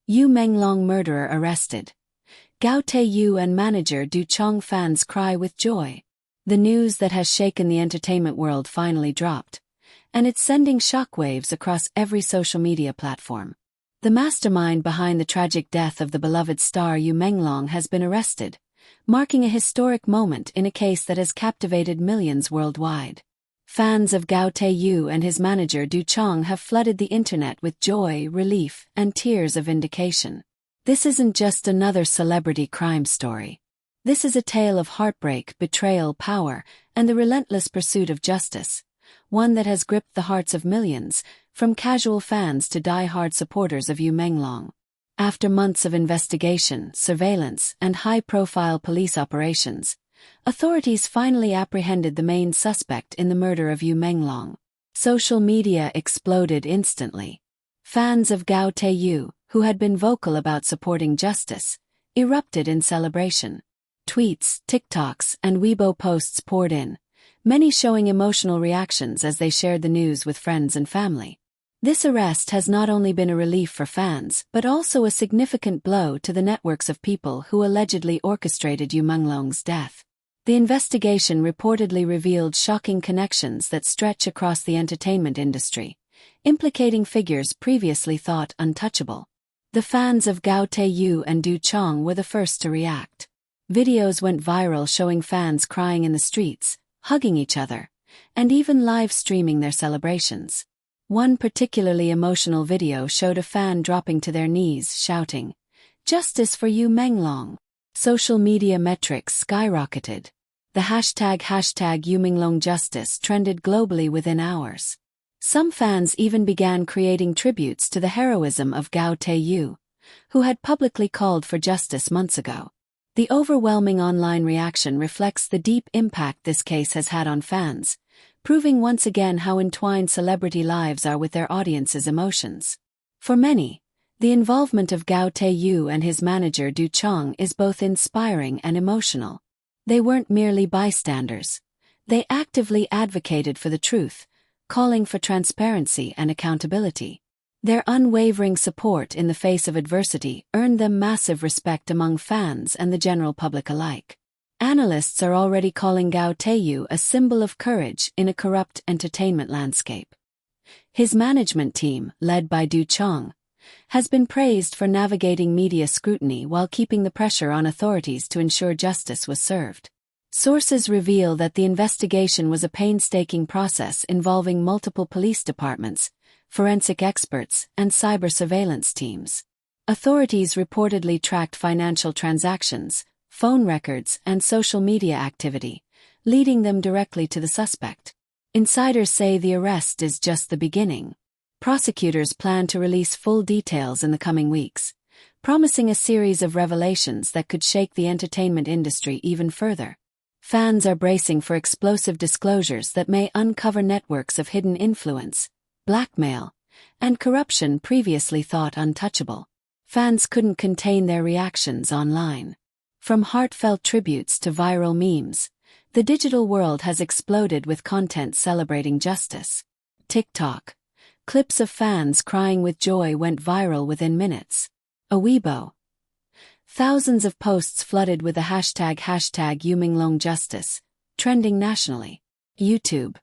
Yu Menglong murderer arrested. Gao Tae Yu and Manager Du Qiang fans cry with joy. The news that has shaken the entertainment world finally dropped, and it's sending shockwaves across every social media platform. The mastermind behind the tragic death of the beloved star Yu Menglong has been arrested, marking a historic moment in a case that has captivated millions worldwide. Fans of Gao Tae Yu and his manager Du Qiang have flooded the internet with joy, relief, and tears of vindication. This isn't just another celebrity crime story. This is a tale of heartbreak, betrayal, power, and the relentless pursuit of justice, one that has gripped the hearts of millions, from casual fans to die-hard supporters of Yu Menglong. After months of investigation, surveillance, and high-profile police operations, authorities finally apprehended the main suspect in the murder of Yu Menglong. Social media exploded instantly. Fans of Gao Tae Yu, who had been vocal about supporting justice, erupted in celebration. Tweets, TikToks, and Weibo posts poured in, many showing emotional reactions as they shared the news with friends and family. This arrest has not only been a relief for fans but also a significant blow to the networks of people who allegedly orchestrated Yu Menglong's death. The investigation reportedly revealed shocking connections that stretch across the entertainment industry, implicating figures previously thought untouchable. The fans of Gao Tae Yu and Du Qiang were the first to react. Videos went viral showing fans crying in the streets, hugging each other, and even live streaming their celebrations. One particularly emotional video showed a fan dropping to their knees, shouting, "Justice for Yu Menglong." Social media metrics skyrocketed. The hashtag Yu Menglong Justice trended globally within hours. Some fans even began creating tributes to the heroism of Gao Tae Yu, who had publicly called for justice months ago. The overwhelming online reaction reflects the deep impact this case has had on fans, proving once again how entwined celebrity lives are with their audience's emotions. For many, the involvement of Gao Tae Yu and his manager Du Qiang is both inspiring and emotional. They weren't merely bystanders. They actively advocated for the truth, calling for transparency and accountability. Their unwavering support in the face of adversity earned them massive respect among fans and the general public alike. Analysts are already calling Gao Tae Yu a symbol of courage in a corrupt entertainment landscape. His management team, led by Du Qiang, has been praised for navigating media scrutiny while keeping the pressure on authorities to ensure justice was served. Sources reveal that the investigation was a painstaking process involving multiple police departments, forensic experts, and cyber surveillance teams. Authorities reportedly tracked financial transactions, phone records, and social media activity, leading them directly to the suspect. Insiders say the arrest is just the beginning. Prosecutors plan to release full details in the coming weeks, promising a series of revelations that could shake the entertainment industry even further. Fans are bracing for explosive disclosures that may uncover networks of hidden influence, blackmail, and corruption previously thought untouchable. Fans couldn't contain their reactions online. From heartfelt tributes to viral memes, the digital world has exploded with content celebrating justice. TikTok. Clips of fans crying with joy went viral within minutes. Weibo. Thousands of posts flooded with the hashtag Yu Menglong Justice, trending nationally. YouTube.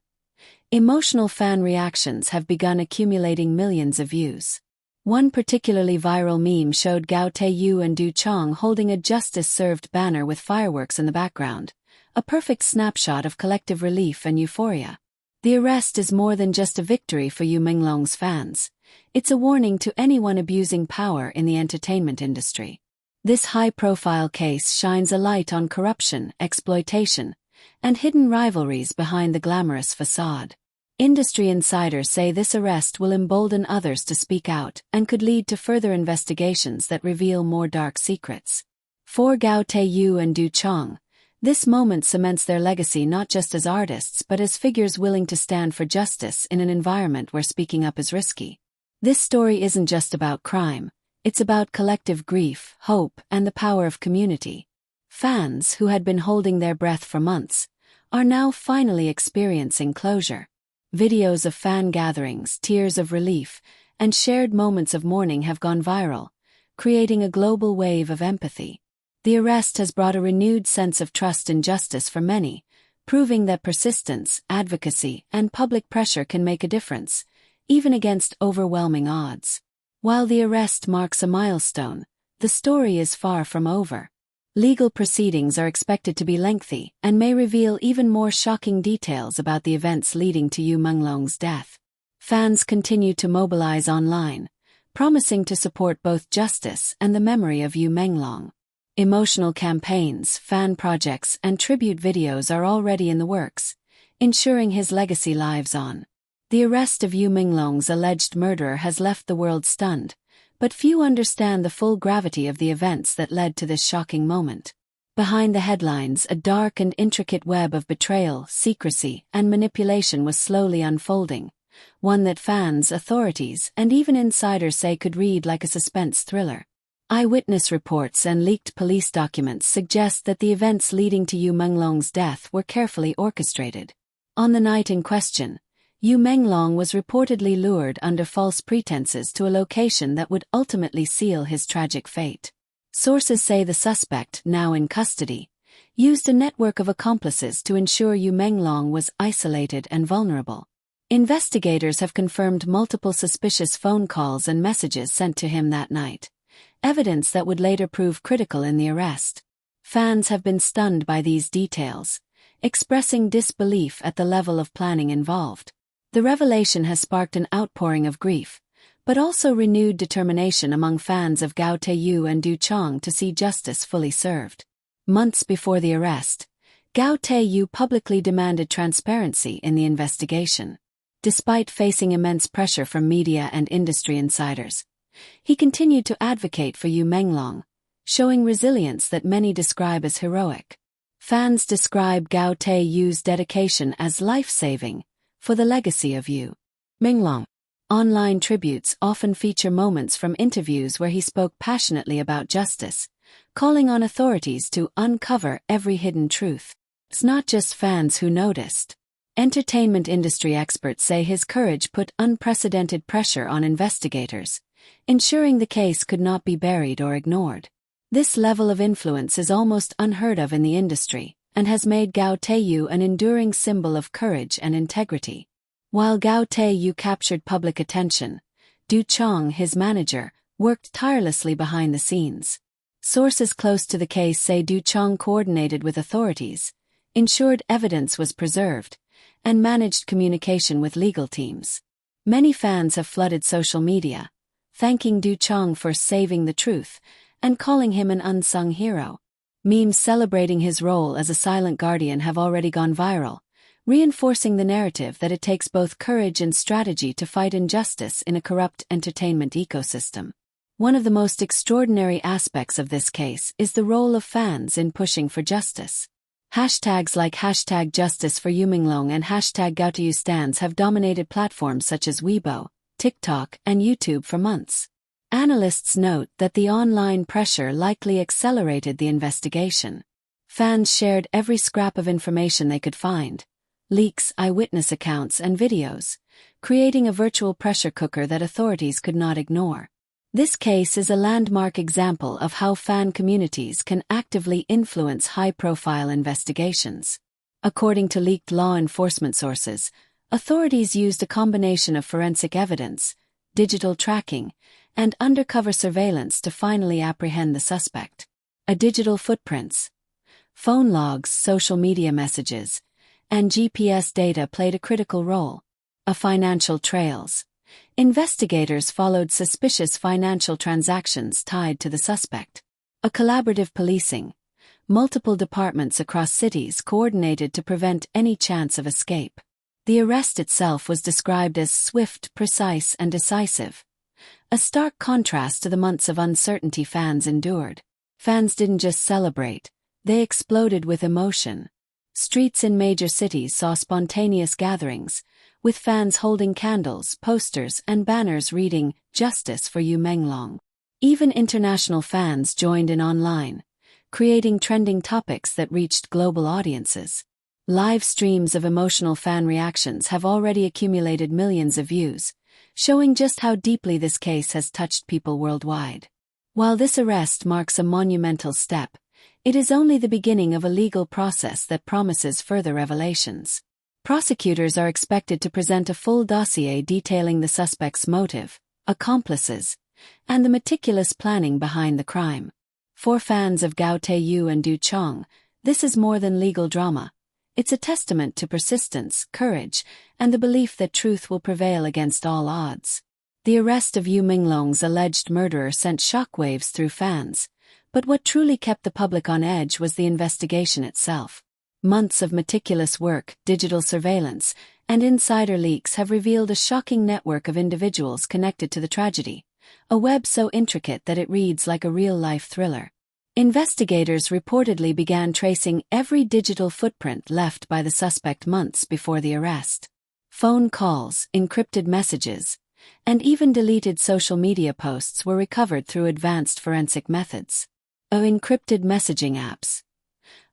Emotional fan reactions have begun accumulating millions of views. One particularly viral meme showed Gao Tae Yu and Du Qiang holding a justice-served banner with fireworks in the background, a perfect snapshot of collective relief and euphoria. The arrest is more than just a victory for Yu Menglong's fans. It's a warning to anyone abusing power in the entertainment industry. This high-profile case shines a light on corruption, exploitation, and hidden rivalries behind the glamorous facade. Industry insiders say this arrest will embolden others to speak out and could lead to further investigations that reveal more dark secrets. For Gao Tae Yu and Du Qiang, this moment cements their legacy not just as artists but as figures willing to stand for justice in an environment where speaking up is risky. This story isn't just about crime, it's about collective grief, hope, and the power of community. Fans, who had been holding their breath for months, are now finally experiencing closure. Videos of fan gatherings, tears of relief, and shared moments of mourning have gone viral, creating a global wave of empathy. The arrest has brought a renewed sense of trust in justice for many, proving that persistence, advocacy, and public pressure can make a difference, even against overwhelming odds. While the arrest marks a milestone, the story is far from over. Legal proceedings are expected to be lengthy and may reveal even more shocking details about the events leading to Yu Menglong's death. Fans continue to mobilize online, promising to support both justice and the memory of Yu Menglong. Emotional campaigns, fan projects, and tribute videos are already in the works, ensuring his legacy lives on. The arrest of Yu Menglong's alleged murderer has left the world stunned, but few understand the full gravity of the events that led to this shocking moment. Behind the headlines, a dark and intricate web of betrayal, secrecy, and manipulation was slowly unfolding, one that fans, authorities, and even insiders say could read like a suspense thriller. Eyewitness reports and leaked police documents suggest that the events leading to Yu Menglong's death were carefully orchestrated. On the night in question, Yu Menglong was reportedly lured under false pretenses to a location that would ultimately seal his tragic fate. Sources say the suspect, now in custody, used a network of accomplices to ensure Yu Menglong was isolated and vulnerable. Investigators have confirmed multiple suspicious phone calls and messages sent to him that night, evidence that would later prove critical in the arrest. Fans have been stunned by these details, expressing disbelief at the level of planning involved. The revelation has sparked an outpouring of grief, but also renewed determination among fans of Gao Tae Yu and Du Qiang to see justice fully served. Months before the arrest, Gao Tae Yu publicly demanded transparency in the investigation. Despite facing immense pressure from media and industry insiders, he continued to advocate for Yu Menglong, showing resilience that many describe as heroic. Fans describe Gao Tae Yu's dedication as life-saving for the legacy of Yu Menglong. Online tributes often feature moments from interviews where he spoke passionately about justice, calling on authorities to uncover every hidden truth. It's not just fans who noticed. Entertainment industry experts say his courage put unprecedented pressure on investigators, ensuring the case could not be buried or ignored. This level of influence is almost unheard of in the industry, and has made Gao Tae Yu an enduring symbol of courage and integrity. While Gao Tae Yu captured public attention, Du Qiang, his manager, worked tirelessly behind the scenes. Sources close to the case say Du Qiang coordinated with authorities, ensured evidence was preserved, and managed communication with legal teams. Many fans have flooded social media, thanking Du Qiang for saving the truth and calling him an unsung hero. Memes celebrating his role as a silent guardian have already gone viral, reinforcing the narrative that it takes both courage and strategy to fight injustice in a corrupt entertainment ecosystem. One of the most extraordinary aspects of this case is the role of fans in pushing for justice. Hashtags like #Justice for Yu Menglong and #GaoTaeYu stands have dominated platforms such as Weibo, TikTok, and YouTube for months. Analysts note that the online pressure likely accelerated the investigation. Fans shared every scrap of information they could find, leaks, eyewitness accounts, and videos, creating a virtual pressure cooker that authorities could not ignore. This case is a landmark example of how fan communities can actively influence high-profile investigations. According to leaked law enforcement sources, authorities used a combination of forensic evidence, digital tracking, and undercover surveillance to finally apprehend the suspect. A digital footprints, phone logs, social media messages, and GPS data played a critical role. Financial trails. Investigators followed suspicious financial transactions tied to the suspect. Collaborative policing. Multiple departments across cities coordinated to prevent any chance of escape. The arrest itself was described as swift, precise, and decisive, a stark contrast to the months of uncertainty fans endured. Fans didn't just celebrate, they exploded with emotion. Streets in major cities saw spontaneous gatherings, with fans holding candles, posters, and banners reading, "Justice for Yu Menglong." Even international fans joined in online, creating trending topics that reached global audiences. Live streams of emotional fan reactions have already accumulated millions of views, showing just how deeply this case has touched people worldwide. While this arrest marks a monumental step, it is only the beginning of a legal process that promises further revelations. Prosecutors are expected to present a full dossier detailing the suspect's motive, accomplices, and the meticulous planning behind the crime. For fans of Gao Tae Yu and Du Qiang, this is more than legal drama. It's a testament to persistence, courage, and the belief that truth will prevail against all odds. The arrest of Yu Menglong's alleged murderer sent shockwaves through fans, but what truly kept the public on edge was the investigation itself. Months of meticulous work, digital surveillance, and insider leaks have revealed a shocking network of individuals connected to the tragedy, a web so intricate that it reads like a real-life thriller. Investigators reportedly began tracing every digital footprint left by the suspect months before the arrest. Phone calls, encrypted messages, and even deleted social media posts were recovered through advanced forensic methods. Encrypted messaging apps.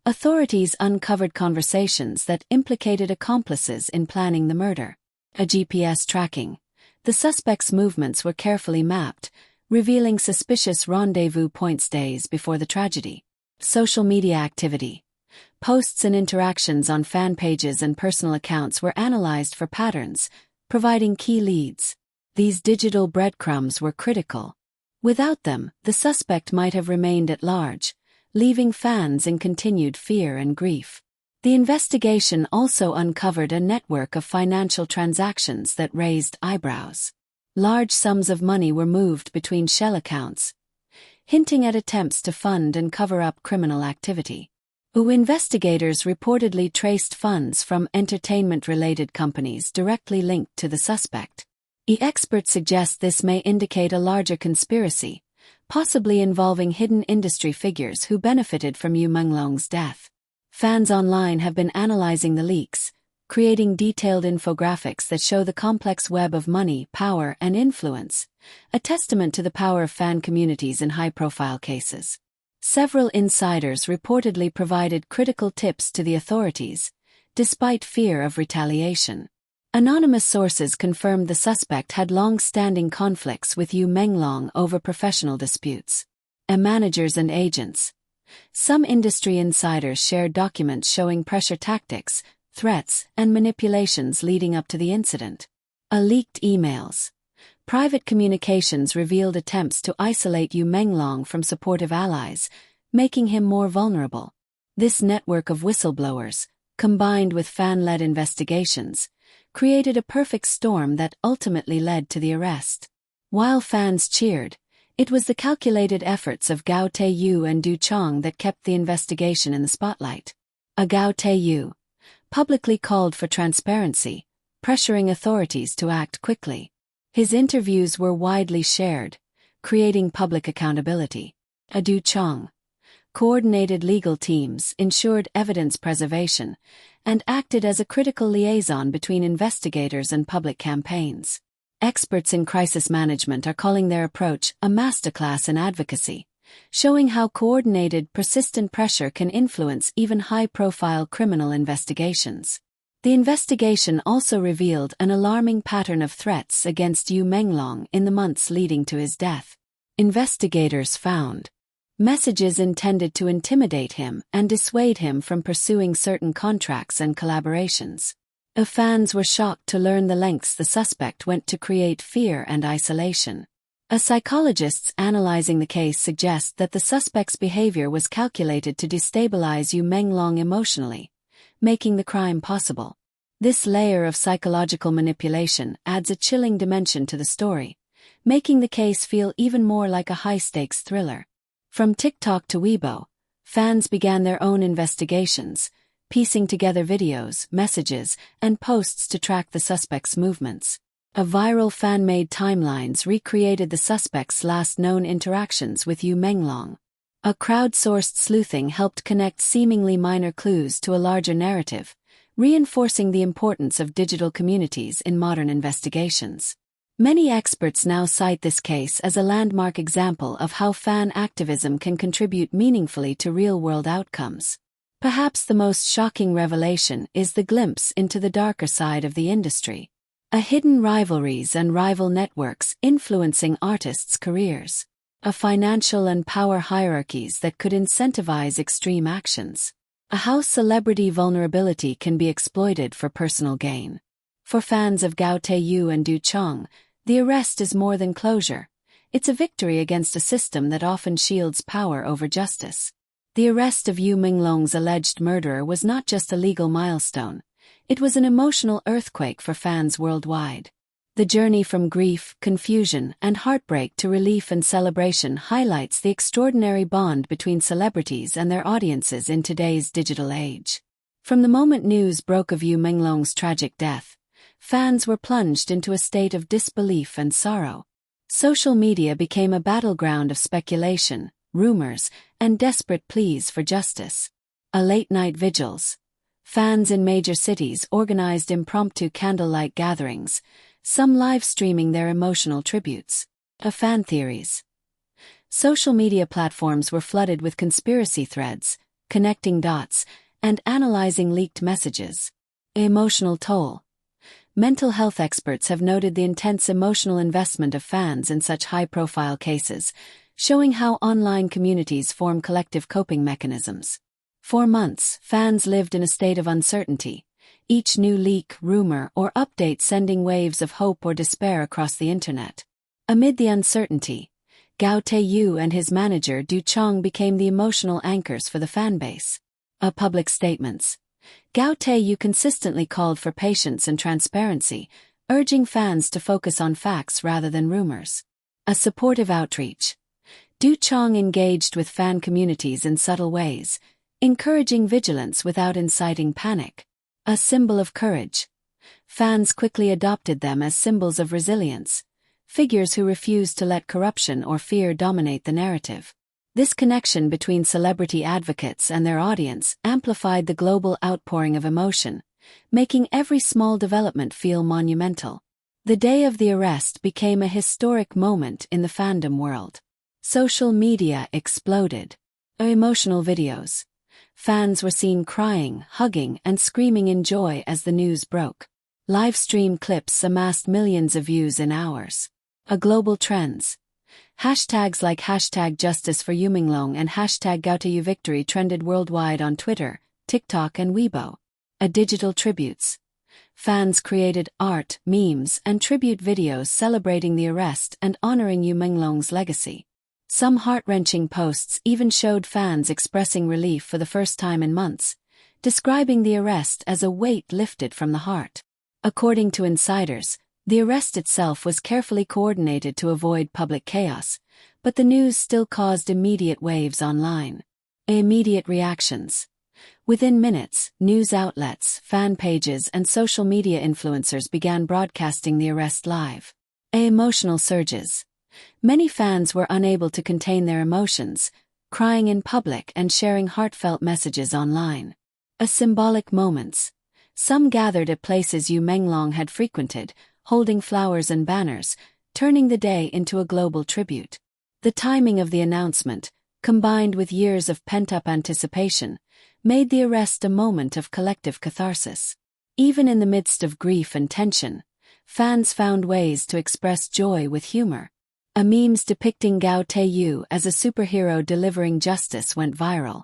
Authorities uncovered conversations that implicated accomplices in planning the murder. GPS tracking. The suspect's movements were carefully mapped, revealing suspicious rendezvous points days before the tragedy. Social media activity. Posts and interactions on fan pages and personal accounts were analyzed for patterns, providing key leads. These digital breadcrumbs were critical. Without them, the suspect might have remained at large, leaving fans in continued fear and grief. The investigation also uncovered a network of financial transactions that raised eyebrows. Large sums of money were moved between shell accounts, hinting at attempts to fund and cover up criminal activity. Investigators reportedly traced funds from entertainment-related companies directly linked to the suspect. Experts suggest this may indicate a larger conspiracy, possibly involving hidden industry figures who benefited from Yu Menglong's death. Fans online have been analyzing the leaks, creating detailed infographics that show the complex web of money, power, and influence, a testament to the power of fan communities in high-profile cases. Several insiders reportedly provided critical tips to the authorities, despite fear of retaliation. Anonymous sources confirmed the suspect had long-standing conflicts with Yu Menglong over professional disputes. Managers and agents. Some industry insiders shared documents showing pressure tactics, threats, and manipulations leading up to the incident. Leaked emails. Private communications revealed attempts to isolate Yu Menglong from supportive allies, making him more vulnerable. This network of whistleblowers, combined with fan-led investigations, created a perfect storm that ultimately led to the arrest. While fans cheered, it was the calculated efforts of Gao Tae Yu and Du Qiang that kept the investigation in the spotlight. Gao Tae Yu publicly called for transparency, pressuring authorities to act quickly. His interviews were widely shared, creating public accountability. Du Qiang coordinated legal teams, ensured evidence preservation, and acted as a critical liaison between investigators and public campaigns. Experts in crisis management are calling their approach a masterclass in advocacy, showing how coordinated, persistent pressure can influence even high-profile criminal investigations. The investigation also revealed an alarming pattern of threats against Yu Menglong in the months leading to his death. Investigators found messages intended to intimidate him and dissuade him from pursuing certain contracts and collaborations. Fans were shocked to learn the lengths the suspect went to create fear and isolation. Psychologists analyzing the case suggest that the suspect's behavior was calculated to destabilize Yu Menglong emotionally, making the crime possible. This layer of psychological manipulation adds a chilling dimension to the story, making the case feel even more like a high-stakes thriller. From TikTok to Weibo, fans began their own investigations, piecing together videos, messages, and posts to track the suspect's movements. Viral fan-made timelines recreated the suspect's last known interactions with Yu Menglong. Crowdsourced sleuthing helped connect seemingly minor clues to a larger narrative, reinforcing the importance of digital communities in modern investigations. Many experts now cite this case as a landmark example of how fan activism can contribute meaningfully to real-world outcomes. Perhaps the most shocking revelation is the glimpse into the darker side of the industry. Hidden rivalries and rival networks influencing artists' careers. a financial and power hierarchies that could incentivize extreme actions, how celebrity vulnerability can be exploited for personal gain. For fans of Gao Tae Yu and Du Qiang, the arrest is more than closure. It's a victory against a system that often shields power over justice. The arrest of Yu Menglong's alleged murderer was not just a legal milestone. It was an emotional earthquake for fans worldwide. The journey from grief, confusion, and heartbreak to relief and celebration highlights the extraordinary bond between celebrities and their audiences in today's digital age. From the moment news broke of Yu Menglong's tragic death, fans were plunged into a state of disbelief and sorrow. Social media became a battleground of speculation, rumors, and desperate pleas for justice. Late-night vigils. Fans in major cities organized impromptu candlelight gatherings, some live-streaming their emotional tributes. Fan theories. Social media platforms were flooded with conspiracy threads, connecting dots, and analyzing leaked messages. Emotional toll. Mental health experts have noted the intense emotional investment of fans in such high-profile cases, showing how online communities form collective coping mechanisms. For months, fans lived in a state of uncertainty, each new leak, rumor, or update sending waves of hope or despair across the internet. Amid the uncertainty, Gao Tae Yu and his manager Du Qiang became the emotional anchors for the fanbase. Public statements. Gao Tae Yu consistently called for patience and transparency, urging fans to focus on facts rather than rumors. A supportive outreach. Du Qiang engaged with fan communities in subtle ways, encouraging vigilance without inciting panic. A symbol of courage. Fans quickly adopted them as symbols of resilience, figures who refused to let corruption or fear dominate the narrative. This connection between celebrity advocates and their audience amplified the global outpouring of emotion, making every small development feel monumental. The day of the arrest became a historic moment in the fandom world. Social media exploded. Emotional videos. Fans were seen crying, hugging, and screaming in joy as the news broke. Live stream clips amassed millions of views in hours. Global trends. Hashtags like #Justice for Yu Menglong and #Gao Tae Yu Victory trended worldwide on Twitter, TikTok, and Weibo. Digital tributes. Fans created art, memes, and tribute videos celebrating the arrest and honoring Yu Menglong's legacy. Some heart-wrenching posts even showed fans expressing relief for the first time in months, describing the arrest as a weight lifted from the heart. According to insiders, the arrest itself was carefully coordinated to avoid public chaos, but the news still caused immediate waves online. Immediate reactions. Within minutes, news outlets, fan pages, and social media influencers began broadcasting the arrest live. Emotional surges. Many fans were unable to contain their emotions, crying in public and sharing heartfelt messages online. Symbolic moments. Some gathered at places Yu Menglong had frequented, holding flowers and banners, turning the day into a global tribute. The timing of the announcement, combined with years of pent-up anticipation, made the arrest a moment of collective catharsis. Even in the midst of grief and tension, fans found ways to express joy with humor. Memes depicting Gao Tae Yu as a superhero delivering justice went viral.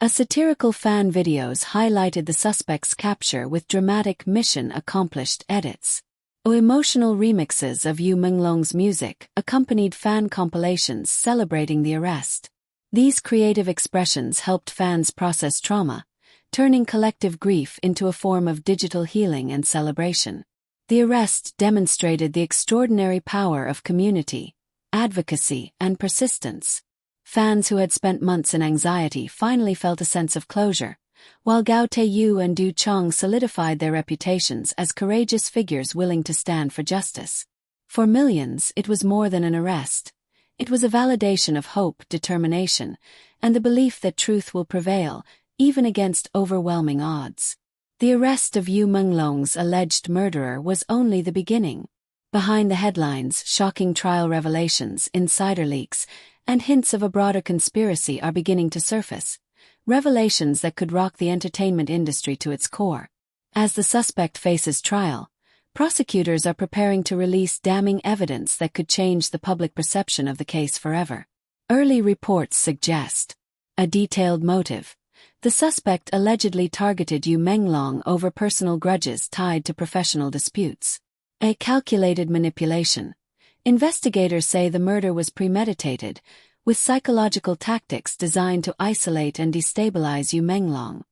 Satirical fan videos highlighted the suspect's capture with dramatic mission-accomplished edits. Emotional remixes of Yu Menglong's music accompanied fan compilations celebrating the arrest. These creative expressions helped fans process trauma, turning collective grief into a form of digital healing and celebration. The arrest demonstrated the extraordinary power of community, advocacy, and persistence. Fans who had spent months in anxiety finally felt a sense of closure, while Gao Tae Yu and Du Qiang solidified their reputations as courageous figures willing to stand for justice. For millions, it was more than an arrest. It was a validation of hope, determination, and the belief that truth will prevail, even against overwhelming odds. The arrest of Yu Menglong's alleged murderer was only the beginning. Behind the headlines, shocking trial revelations, insider leaks, and hints of a broader conspiracy are beginning to surface. Revelations that could rock the entertainment industry to its core. As the suspect faces trial, prosecutors are preparing to release damning evidence that could change the public perception of the case forever. Early reports suggest a detailed motive. The suspect allegedly targeted Yu Menglong over personal grudges tied to professional disputes. A calculated manipulation. Investigators say the murder was premeditated, with psychological tactics designed to isolate and destabilize Yu Menglong.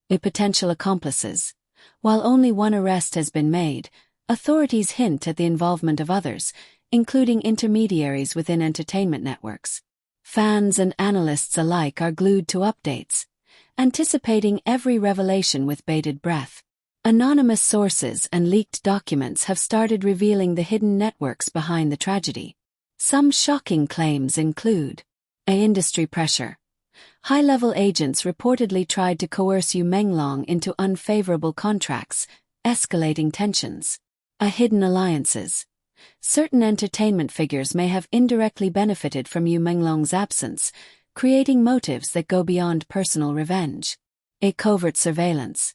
The potential accomplices. While only one arrest has been made, authorities hint at the involvement of others, including intermediaries within entertainment networks. Fans and analysts alike are glued to updates, anticipating every revelation with bated breath. Anonymous sources and leaked documents have started revealing the hidden networks behind the tragedy. Some shocking claims include industry pressure. High-level agents reportedly tried to coerce Yu Menglong into unfavorable contracts, escalating tensions. Hidden alliances. Certain entertainment figures may have indirectly benefited from Yu Menglong's absence, creating motives that go beyond personal revenge. Covert surveillance.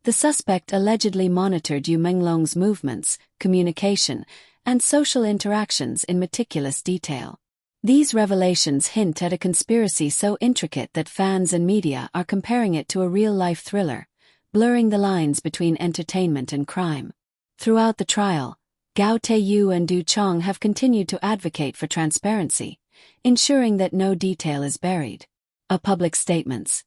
The suspect allegedly monitored Yu Menglong's movements, communication, and social interactions in meticulous detail. These revelations hint at a conspiracy so intricate that fans and media are comparing it to a real-life thriller, blurring the lines between entertainment and crime. Throughout the trial, Gao Tae Yu and Du Qiang have continued to advocate for transparency, ensuring that no detail is buried. Public statements.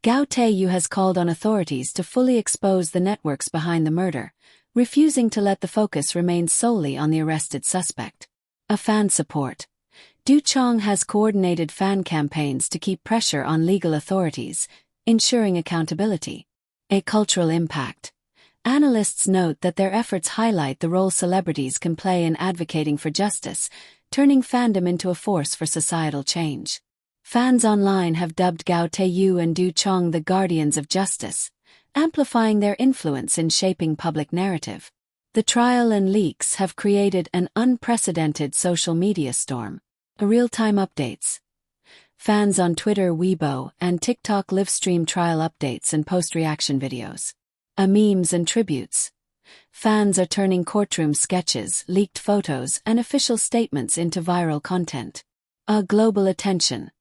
Gao Tae Yu has called on authorities to fully expose the networks behind the murder, refusing to let the focus remain solely on the arrested suspect. Fan support. Du Qiang has coordinated fan campaigns to keep pressure on legal authorities, ensuring accountability. Cultural impact. Analysts note that their efforts highlight the role celebrities can play in advocating for justice, turning fandom into a force for societal change. Fans online have dubbed Gao Tae Yu and Du Qiang the guardians of justice, amplifying their influence in shaping public narrative. The trial and leaks have created an unprecedented social media storm. Real-time updates. Fans on Twitter, Weibo, and TikTok livestream trial updates and post-reaction videos. Memes and tributes. Fans are turning courtroom sketches, leaked photos, and official statements into viral content. Global attention.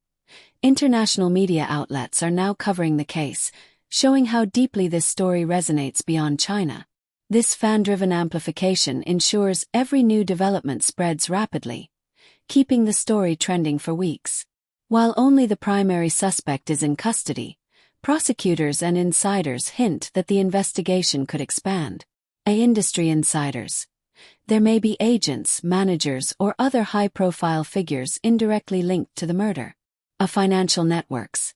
International media outlets are now covering the case, showing how deeply this story resonates beyond China. This fan-driven amplification ensures every new development spreads rapidly, keeping the story trending for weeks. While only the primary suspect is in custody, prosecutors and insiders hint that the investigation could expand. Industry insiders. There may be agents, managers, or other high-profile figures indirectly linked to the murder. Financial networks.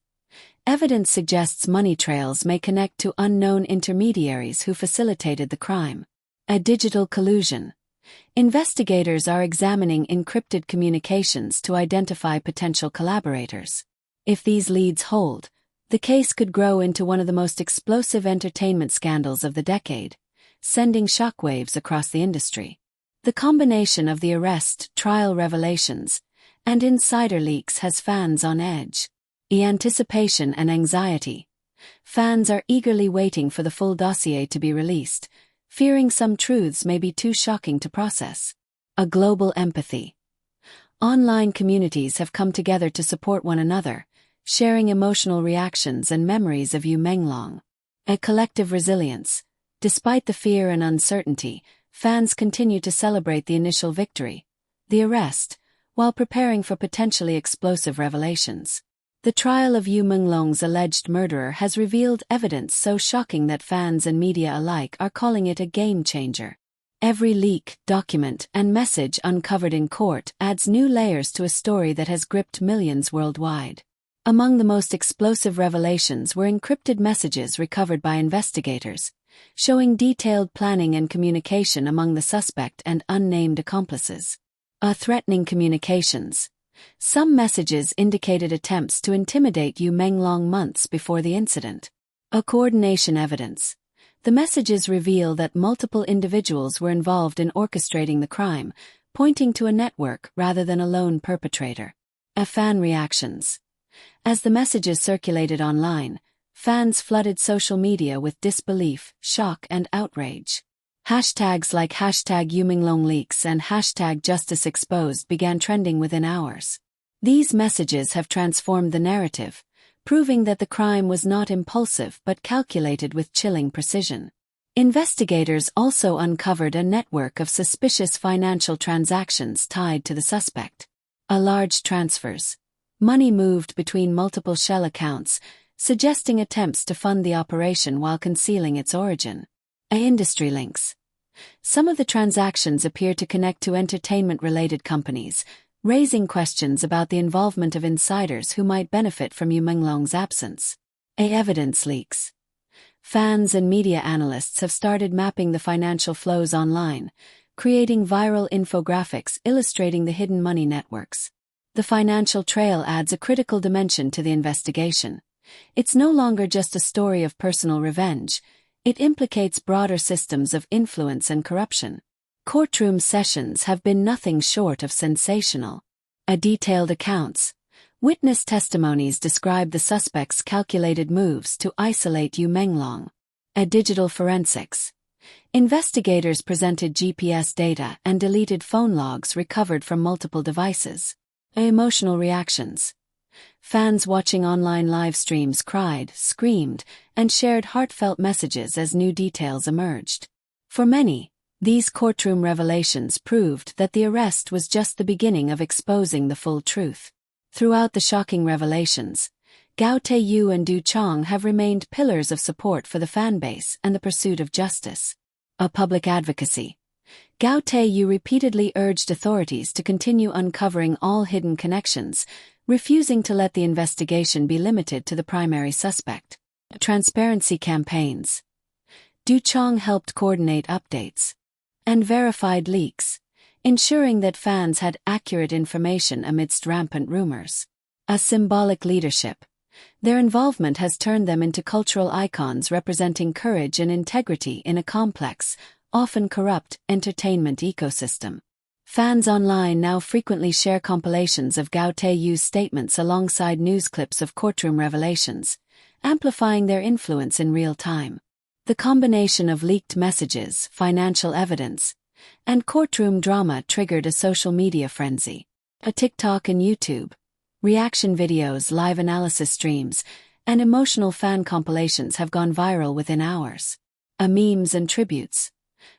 Evidence suggests money trails may connect to unknown intermediaries who facilitated the crime. Digital collusion. Investigators are examining encrypted communications to identify potential collaborators. If these leads hold, the case could grow into one of the most explosive entertainment scandals of the decade, sending shockwaves across the industry. The combination of the arrest, trial revelations, and insider leaks has fans on edge. Anticipation and anxiety. Fans are eagerly waiting for the full dossier to be released, fearing some truths may be too shocking to process. Global empathy. Online communities have come together to support one another, sharing emotional reactions and memories of Yu Menglong. Collective resilience. Despite the fear and uncertainty, fans continue to celebrate the initial victory, the arrest, while preparing for potentially explosive revelations. The trial of Yu Menglong's alleged murderer has revealed evidence so shocking that fans and media alike are calling it a game-changer. Every leak, document, and message uncovered in court adds new layers to a story that has gripped millions worldwide. Among the most explosive revelations were encrypted messages recovered by investigators, showing detailed planning and communication among the suspect and unnamed accomplices. Threatening communications. Some messages indicated attempts to intimidate Yu Menglong months before the incident. Coordination evidence. The messages reveal that multiple individuals were involved in orchestrating the crime, pointing to a network rather than a lone perpetrator. Fan reactions. As the messages circulated online, fans flooded social media with disbelief, shock, and outrage. Hashtags like #YouMenglongLeaks and #JusticeExposed began trending within hours. These messages have transformed the narrative, proving that the crime was not impulsive but calculated with chilling precision. Investigators also uncovered a network of suspicious financial transactions tied to the suspect. Large transfers. Money moved between multiple shell accounts, suggesting attempts to fund the operation while concealing its origin. Industry links. Some of the transactions appear to connect to entertainment-related companies, raising questions about the involvement of insiders who might benefit from Yu Menglong's absence. Evidence leaks. Fans and media analysts have started mapping the financial flows online, creating viral infographics illustrating the hidden money networks. The financial trail adds a critical dimension to the investigation. It's no longer just a story of personal revenge, it implicates broader systems of influence and corruption. Courtroom sessions have been nothing short of sensational. Detailed accounts. Witness testimonies describe the suspect's calculated moves to isolate Yu Menglong. Digital forensics. Investigators presented GPS data and deleted phone logs recovered from multiple devices. Emotional reactions. Fans watching online live streams cried, screamed, and shared heartfelt messages as new details emerged. For many, these courtroom revelations proved that the arrest was just the beginning of exposing the full truth. Throughout the shocking revelations, Gao Tae Yu and Du Qiang have remained pillars of support for the fanbase and the pursuit of justice. Public advocacy. Gao Tae Yu repeatedly urged authorities to continue uncovering all hidden connections, refusing to let the investigation be limited to the primary suspect. Transparency campaigns. Du Qiang helped coordinate updates and verified leaks, ensuring that fans had accurate information amidst rampant rumors. Symbolic leadership. Their involvement has turned them into cultural icons representing courage and integrity in a complex, often corrupt, entertainment ecosystem. Fans online now frequently share compilations of Gao Tae Yu's statements alongside news clips of courtroom revelations, amplifying their influence in real time. The combination of leaked messages, financial evidence, and courtroom drama triggered a social media frenzy. TikTok and YouTube. Reaction videos, live analysis streams, and emotional fan compilations have gone viral within hours. Memes and tributes.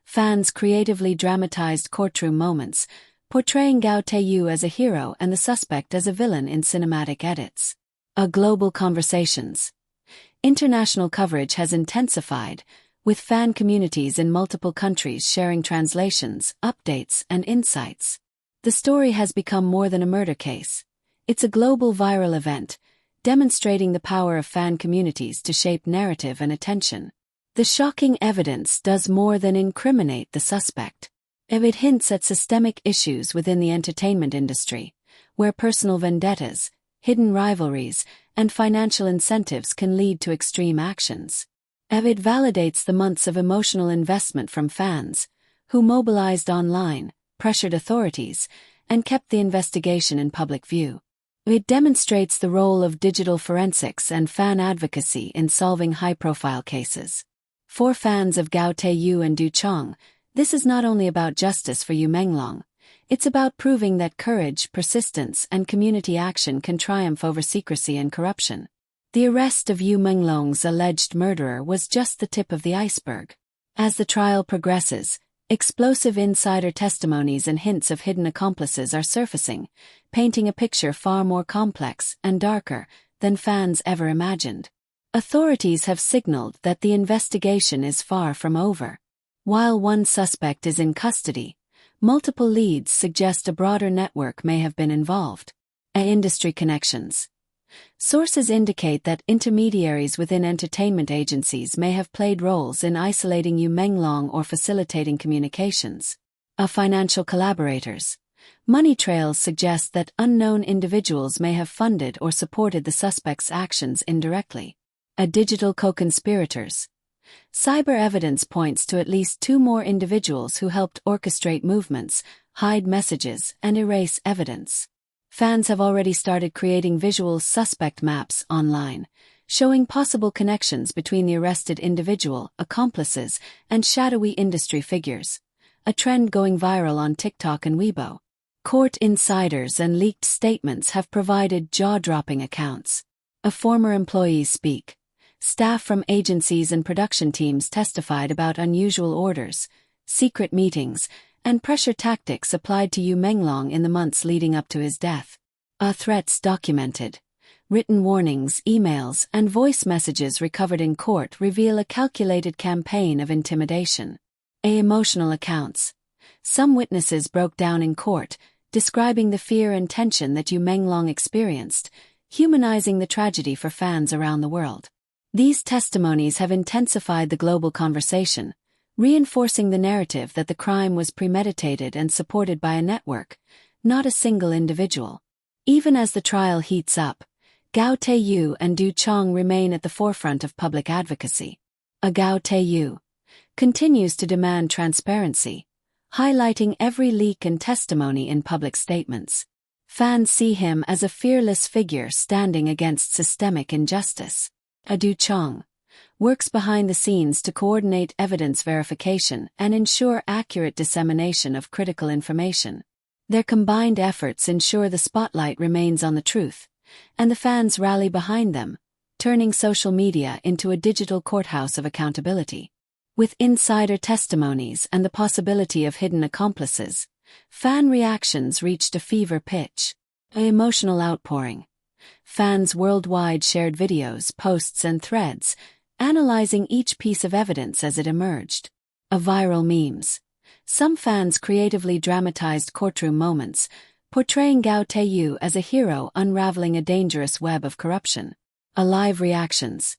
Fans creatively dramatized courtroom moments, portraying Gao Tae Yu as a hero and the suspect as a villain in cinematic edits. Global conversations. International coverage has intensified, with fan communities in multiple countries sharing translations, updates, and insights. The story has become more than a murder case. It's a global viral event, demonstrating the power of fan communities to shape narrative and attention. The shocking evidence does more than incriminate the suspect. It hints at systemic issues within the entertainment industry, where personal vendettas, hidden rivalries, and financial incentives can lead to extreme actions. It validates the months of emotional investment from fans, who mobilized online, pressured authorities, and kept the investigation in public view. It demonstrates the role of digital forensics and fan advocacy in solving high-profile cases. For fans of Gao Tae Yu and Du Qiang, this is not only about justice for Yu Menglong, it's about proving that courage, persistence, and community action can triumph over secrecy and corruption. The arrest of Yu Menglong's alleged murderer was just the tip of the iceberg. As the trial progresses, explosive insider testimonies and hints of hidden accomplices are surfacing, painting a picture far more complex and darker than fans ever imagined. Authorities have signaled that the investigation is far from over. While one suspect is in custody, multiple leads suggest a broader network may have been involved. Industry connections. Sources indicate that intermediaries within entertainment agencies may have played roles in isolating Yu Menglong or facilitating communications. Financial collaborators. Money trails suggest that unknown individuals may have funded or supported the suspect's actions indirectly. Digital co-conspirators. Cyber evidence points to at least 2 more individuals who helped orchestrate movements, hide messages, and erase evidence. Fans have already started creating visual suspect maps online, showing possible connections between the arrested individual, accomplices, and shadowy industry figures, a trend going viral on TikTok and Weibo. Court insiders and leaked statements have provided jaw-dropping accounts. A former employees speak. Staff from agencies and production teams testified about unusual orders, secret meetings, and pressure tactics applied to Yu Menglong in the months leading up to his death. Threats documented. Written warnings, emails, and voice messages recovered in court reveal a calculated campaign of intimidation. Emotional accounts. Some witnesses broke down in court, describing the fear and tension that Yu Menglong experienced, humanizing the tragedy for fans around the world. These testimonies have intensified the global conversation, reinforcing the narrative that the crime was premeditated and supported by a network, not a single individual. Even as the trial heats up, Gao Tae Yu and Du Qiang remain at the forefront of public advocacy. Gao Tae Yu continues to demand transparency, highlighting every leak and testimony in public statements. Fans see him as a fearless figure standing against systemic injustice. Du Qiang works behind the scenes to coordinate evidence verification and ensure accurate dissemination of critical information. Their combined efforts ensure the spotlight remains on the truth, and the fans rally behind them, turning social media into a digital courthouse of accountability. With insider testimonies and the possibility of hidden accomplices, fan reactions reached a fever pitch. An emotional outpouring. Fans worldwide shared videos, posts, and threads, analyzing each piece of evidence as it emerged. Viral memes. Some fans creatively dramatized courtroom moments, portraying Gao Tae Yu as a hero unraveling a dangerous web of corruption. Live reactions.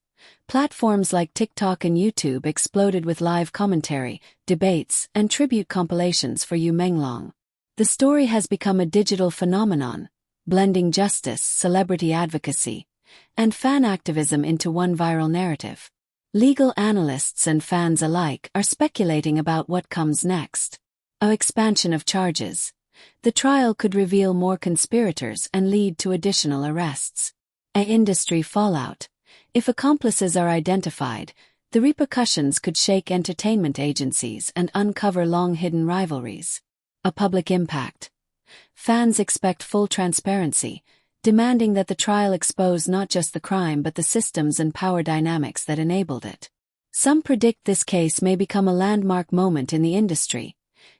Platforms like TikTok and YouTube exploded with live commentary, debates, and tribute compilations for Yu Menglong. The story has become a digital phenomenon, blending justice, celebrity advocacy, and fan activism into one viral narrative. Legal analysts and fans alike are speculating about what comes next. An expansion of charges. The trial could reveal more conspirators and lead to additional arrests. An industry fallout. If accomplices are identified, the repercussions could shake entertainment agencies and uncover long-hidden rivalries. A public impact. Fans expect full transparency, demanding that the trial expose not just the crime but the systems and power dynamics that enabled it. Some predict this case may become a landmark moment in the industry,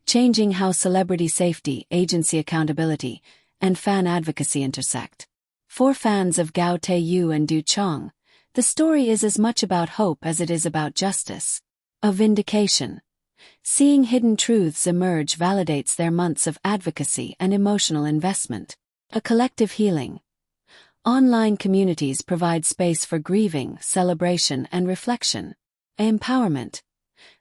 changing how celebrity safety, agency accountability, and fan advocacy intersect. For fans of Gao Tae Yu and Du Qiang, the story is as much about hope as it is about justice. A vindication. Seeing hidden truths emerge validates their months of advocacy and emotional investment. A collective healing. Online communities provide space for grieving, celebration, and reflection. Empowerment.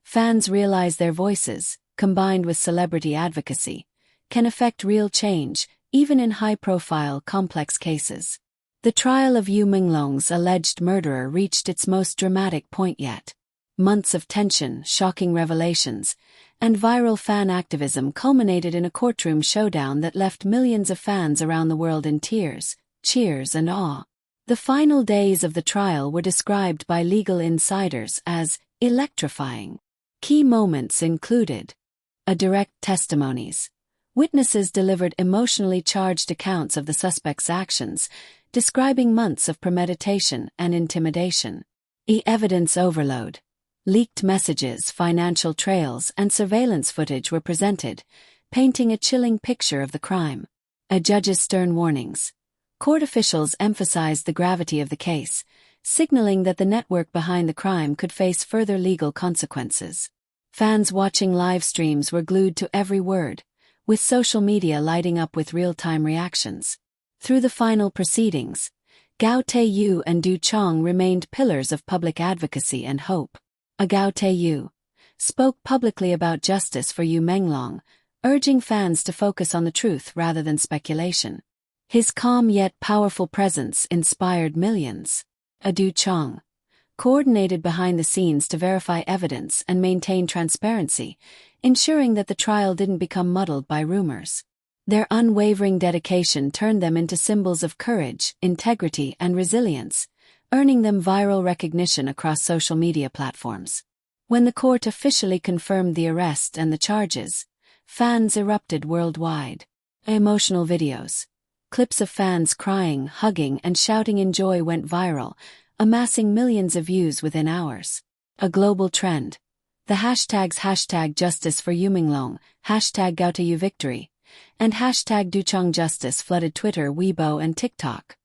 Fans realize their voices, combined with celebrity advocacy, can affect real change, even in high-profile, complex cases. The trial of Yu Menglong's alleged murderer reached its most dramatic point yet. Months of tension, shocking revelations, and viral fan activism culminated in a courtroom showdown that left millions of fans around the world in tears, cheers, and awe. The final days of the trial were described by legal insiders as electrifying. Key moments included direct testimonies. Witnesses delivered emotionally charged accounts of the suspect's actions, describing months of premeditation and intimidation. Evidence overload. Leaked messages, financial trails, and surveillance footage were presented, painting a chilling picture of the crime. A judge's stern warnings. Court officials emphasized the gravity of the case, signaling that the network behind the crime could face further legal consequences. Fans watching live streams were glued to every word, with social media lighting up with real-time reactions. Through the final proceedings, Gao Tae Yu and Du Qiang remained pillars of public advocacy and hope. Gao Tae Yu spoke publicly about justice for Yu Menglong, urging fans to focus on the truth rather than speculation. His calm yet powerful presence inspired millions. Du Qiang coordinated behind the scenes to verify evidence and maintain transparency, ensuring that the trial didn't become muddled by rumors. Their unwavering dedication turned them into symbols of courage, integrity, and resilience, earning them viral recognition across social media platforms. When the court officially confirmed the arrest and the charges, fans erupted worldwide. Emotional videos. Clips of fans crying, hugging, and shouting in joy went viral, amassing millions of views within hours. A global trend. The hashtags #Justice for Yu Menglong, #Gao Tae Yu Victory, and #Du Qiang Justice flooded Twitter, Weibo, and TikTok.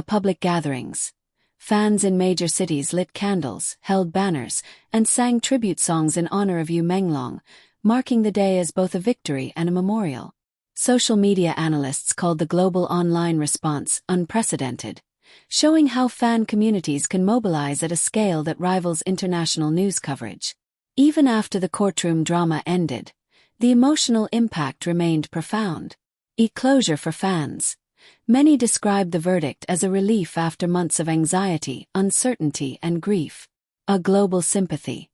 Public gatherings. Fans in major cities lit candles, held banners, and sang tribute songs in honor of Yu Menglong, marking the day as both a victory and a memorial. Social media analysts called the global online response unprecedented, showing how fan communities can mobilize at a scale that rivals international news coverage. Even after the courtroom drama ended, the emotional impact remained profound. Closure for fans. Many described the verdict as a relief after months of anxiety, uncertainty, and grief. A global sympathy.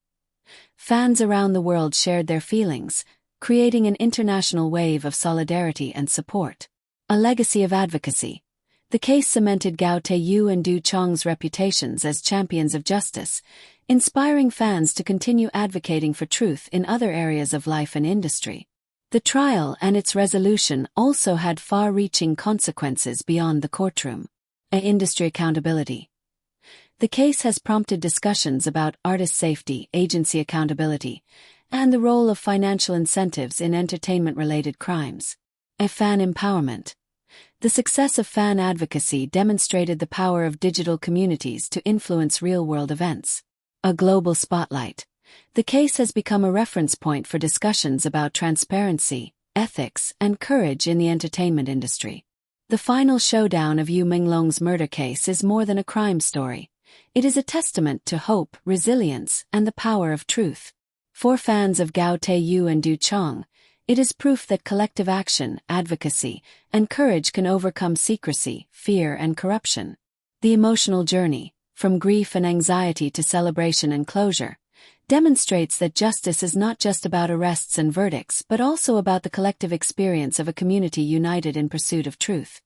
Fans around the world shared their feelings, creating an international wave of solidarity and support. A legacy of advocacy. The case cemented Gao Tae Yu and Du Qiang's reputations as champions of justice, inspiring fans to continue advocating for truth in other areas of life and industry. The trial and its resolution also had far-reaching consequences beyond the courtroom. Industry accountability. The case has prompted discussions about artist safety, agency accountability, and the role of financial incentives in entertainment-related crimes. Fan empowerment. The success of fan advocacy demonstrated the power of digital communities to influence real-world events. A global spotlight. The case has become a reference point for discussions about transparency, ethics, and courage in the entertainment industry. The final showdown of Yu Menglong's murder case is more than a crime story. It is a testament to hope, resilience, and the power of truth. For fans of Gao Tae Yu and Du Qiang, it is proof that collective action, advocacy, and courage can overcome secrecy, fear, and corruption. The emotional journey, from grief and anxiety to celebration and closure, demonstrates that justice is not just about arrests and verdicts but also about the collective experience of a community united in pursuit of truth.